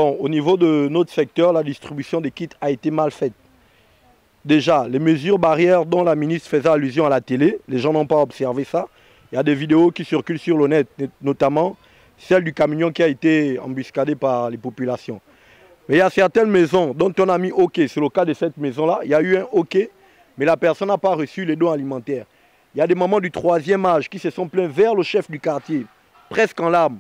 Bon, au niveau de notre secteur, la distribution des kits a été mal faite. Déjà, les mesures barrières dont la ministre faisait allusion à la télé, les gens n'ont pas observé ça. Il y a des vidéos qui circulent sur le net, notamment celle du camion qui a été embuscadé par les populations. Mais il y a certaines maisons dont on a mis OK. C'est le cas de cette maison-là. Il y a eu un OK, mais la personne n'a pas reçu les dons alimentaires. Il y a des mamans du 3e âge qui se sont plaints vers le chef du quartier, presque en larmes,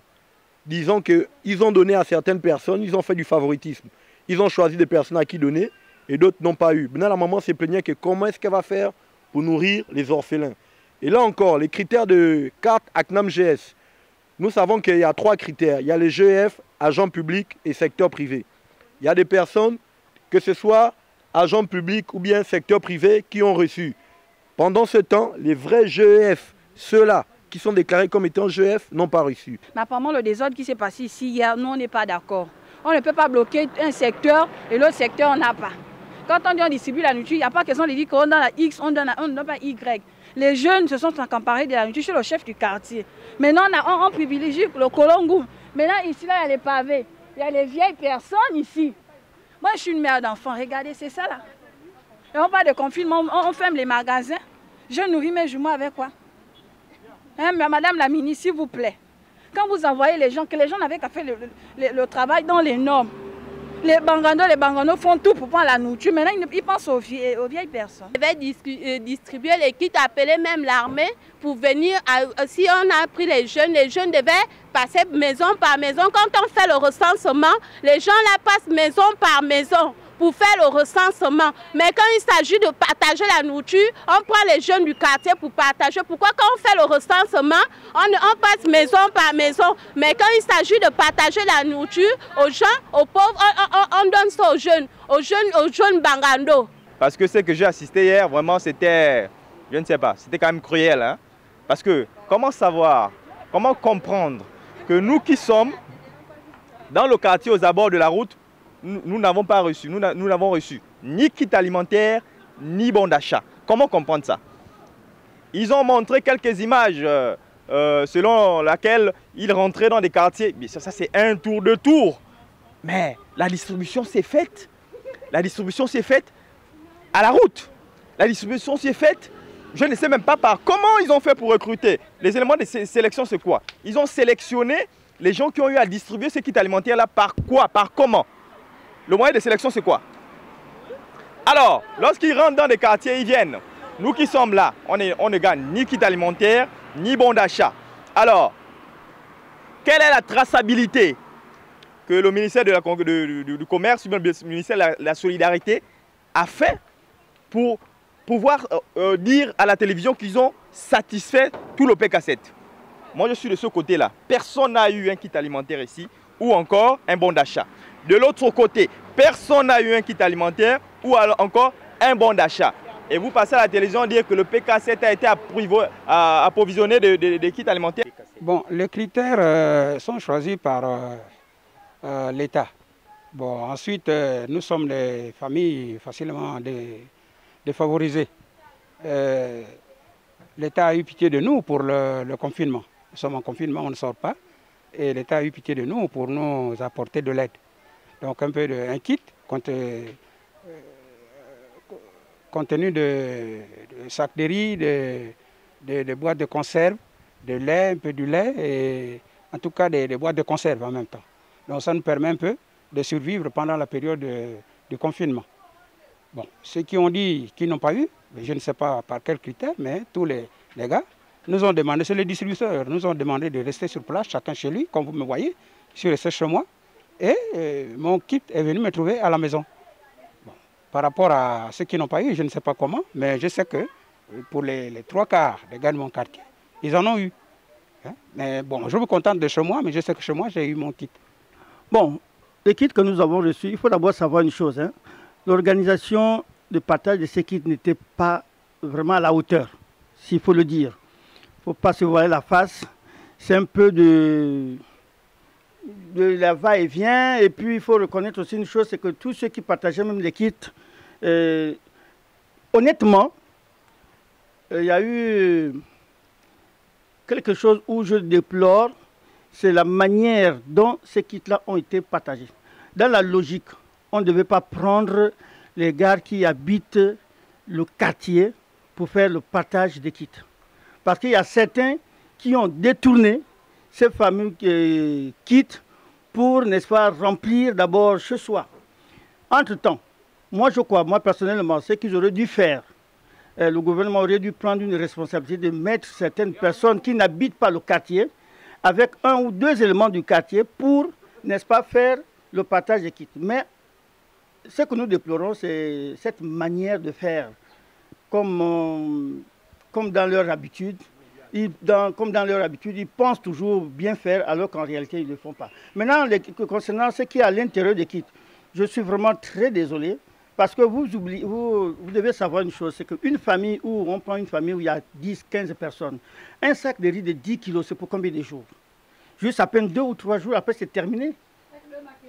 disant qu'ils ont donné à certaines personnes, ils ont fait du favoritisme. Ils ont choisi des personnes à qui donner et d'autres n'ont pas eu. Maintenant, la maman se plaignait que comment est-ce qu'elle va faire pour nourrir les orphelins. Et là encore, les critères de carte ACNAM GS. Nous savons qu'il y a 3 critères. Il y a les GEF, agents publics et secteur privé. Il y a des personnes, que ce soit agents publics ou bien secteur privé, qui ont reçu. Pendant ce temps, les vrais GEF, ceux-là qui sont déclarés comme étant GEF, n'ont pas reçu. Mais apparemment, le désordre qui s'est passé ici hier, nous, on n'est pas d'accord. On ne peut pas bloquer un secteur et l'autre secteur, on n'a pas. Quand on dit on distribue la nourriture, il n'y a pas question de dire qu'on donne la X, on donne pas Y. Les jeunes se sont accaparés de la nourriture chez le chef du quartier. Maintenant, on privilégie le colongou. Maintenant, ici, là, il y a les pavés. Il y a les vieilles personnes ici. Moi, je suis une mère d'enfant. Regardez, c'est ça là. Et on parle de confinement, on ferme les magasins. Je nourris mes jumeaux avec quoi? Hein, mais madame la ministre, s'il vous plaît. Quand vous envoyez les gens, que les gens n'avaient qu'à faire le travail dans les normes. Les bangando font tout pour prendre la nourriture. Maintenant, ils pensent aux vieilles personnes. Je vais distribuer les kits, appeler même l'armée pour venir. Si on a pris les jeunes devaient passer maison par maison. Quand on fait le recensement, les gens là passent maison par maison pour faire le recensement. Mais quand il s'agit de partager la nourriture, on prend les jeunes du quartier pour partager. Pourquoi quand on fait le recensement, on passe maison par maison. Mais quand il s'agit de partager la nourriture aux gens, aux pauvres, on donne ça aux jeunes bangando. Parce que ce que j'ai assisté hier, vraiment c'était, je ne sais pas, c'était quand même cruel. Hein? Parce que comment savoir, comment comprendre que nous qui sommes dans le quartier aux abords de la route, nous n'avons pas reçu, nous n'avons reçu ni kit alimentaire, ni bon d'achat. Comment comprendre ça? Ils ont montré quelques images selon lesquelles ils rentraient dans des quartiers. Mais ça c'est un tour de tour. Mais la distribution s'est faite. La distribution s'est faite à la route. La distribution s'est faite, je ne sais même pas par comment ils ont fait pour recruter. Les éléments de sélection, c'est quoi? Ils ont sélectionné les gens qui ont eu à distribuer ces kits alimentaires là par quoi? Par comment? Le moyen de sélection, c'est quoi? Alors, lorsqu'ils rentrent dans des quartiers, ils viennent. Nous qui sommes là, on ne gagne ni kit alimentaire, ni bon d'achat. Alors, quelle est la traçabilité que le ministère du Commerce, le ministère de la Solidarité a fait pour pouvoir dire à la télévision qu'ils ont satisfait tout le PK7? Moi, je suis de ce côté-là. Personne n'a eu un kit alimentaire ici ou encore un bon d'achat. De l'autre côté, personne n'a eu un kit alimentaire ou alors encore un bon d'achat. Et vous passez à la télévision dire que le PK7 a été approvisionné de kits alimentaires. Bon, les critères sont choisis par l'État. Bon, ensuite, nous sommes des familles facilement défavorisées. L'État a eu pitié de nous pour le confinement. Nous sommes en confinement, on ne sort pas. Et l'État a eu pitié de nous pour nous apporter de l'aide. Donc un kit contenu de sacs de riz, de boîtes de conserve, de lait, un peu du lait et en tout cas des boîtes de conserve en même temps. Donc ça nous permet un peu de survivre pendant la période de confinement. Bon, ceux qui ont dit qu'ils n'ont pas eu, je ne sais pas par quels critères, mais tous les gars nous ont demandé, c'est les distributeurs, nous ont demandé de rester sur place, chacun chez lui, comme vous me voyez, je suis resté chez moi. Et mon kit est venu me trouver à la maison. Bon, par rapport à ceux qui n'ont pas eu, je ne sais pas comment, mais je sais que pour les 3/4 des gars de mon quartier, ils en ont eu. Hein? Mais bon, je me contente de chez moi, mais je sais que chez moi, j'ai eu mon kit. Bon, les kits que nous avons reçus, il faut d'abord savoir une chose. Hein. L'organisation de partage de ces kits n'était pas vraiment à la hauteur, s'il faut le dire. Il ne faut pas se voiler la face. C'est un peu de la va-et-vient. Et puis, il faut reconnaître aussi une chose, c'est que tous ceux qui partageaient même les kits, honnêtement, il y a eu quelque chose où je déplore, c'est la manière dont ces kits-là ont été partagés. dans la logique, on ne devait pas prendre les gars qui habitent le quartier pour faire le partage des kits. Parce qu'il y a certains qui ont détourné ces fameux kits pour, n'est-ce pas, remplir d'abord chez soi. Entre-temps, moi je crois, moi personnellement, ce qu'ils auraient dû faire, le gouvernement aurait dû prendre une responsabilité de mettre certaines personnes qui n'habitent pas le quartier avec un ou deux éléments du quartier pour, n'est-ce pas, faire le partage des kits. Mais ce que nous déplorons, c'est cette manière de faire, comme dans leur habitude. Comme dans leur habitude, ils pensent toujours bien faire alors qu'en réalité, ils ne le font pas. Maintenant, concernant ce qui est à l'intérieur des kits, je suis vraiment très désolé parce que vous devez savoir une chose, c'est qu'une famille où on prend une famille où il y a 10, 15 personnes, un sac de riz de 10 kilos, c'est pour combien de jours? Juste à peine 2 ou 3 jours, après c'est terminé.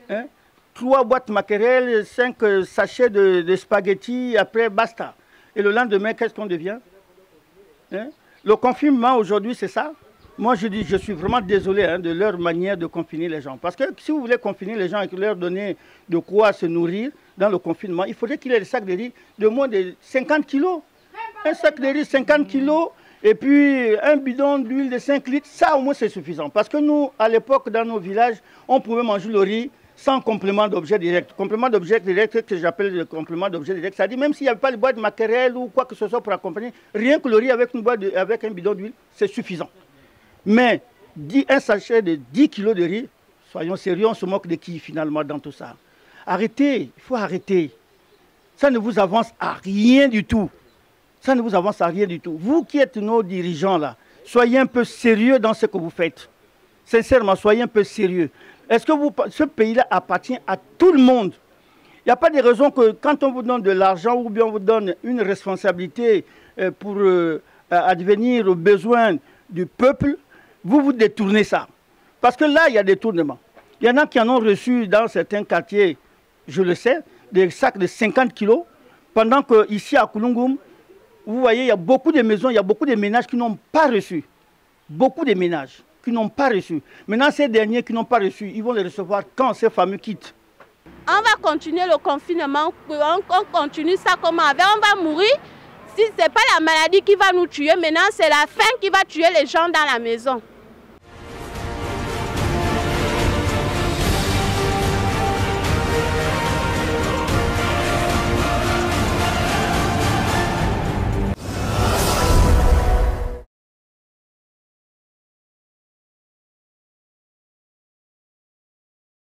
Hein? 3 boîtes mackerel, 5 sachets de spaghettis, après basta. Et le lendemain, qu'est-ce qu'on devient? Hein? Le confinement aujourd'hui, c'est ça. Moi, je dis, je suis vraiment désolé de leur manière de confiner les gens. Parce que si vous voulez confiner les gens et leur donner de quoi se nourrir dans le confinement, il faudrait qu'il y ait des sacs de riz de moins de 50 kilos. Un sac de riz 50 kilos et puis un bidon d'huile de 5 litres, ça au moins c'est suffisant. Parce que nous, à l'époque, dans nos villages, on pouvait manger le riz sans complément d'objet direct. Complément d'objet direct, que j'appelle le complément d'objet direct, c'est-à-dire même s'il n'y avait pas de boîte de mackerel ou quoi que ce soit pour accompagner, rien que le riz avec avec un bidon d'huile, c'est suffisant. Mais un sachet de 10 kilos de riz, soyons sérieux, on se moque de qui finalement dans tout ça? Arrêtez, il faut arrêter. Ça ne vous avance à rien du tout. Ça ne vous avance à rien du tout. Vous qui êtes nos dirigeants là, soyez un peu sérieux dans ce que vous faites. Sincèrement, soyez un peu sérieux. Est-ce que ce pays-là appartient à tout le monde? Il n'y a pas de raison que quand on vous donne de l'argent ou bien on vous donne une responsabilité pour advenir aux besoins du peuple, vous détournez ça. Parce que là, il y a des détournements. Il y en a qui en ont reçu dans certains quartiers, je le sais, des sacs de 50 kilos, pendant qu'ici à Kulungum, vous voyez, il y a beaucoup de maisons, il y a beaucoup de ménages qui n'ont pas reçu. Beaucoup de ménages qui n'ont pas reçu. Maintenant, ces derniers qui n'ont pas reçu, ils vont les recevoir quand ces fameux quittent. On va continuer le confinement, on continue ça comme avant, on va mourir. Si ce n'est pas la maladie qui va nous tuer, maintenant c'est la faim qui va tuer les gens dans la maison.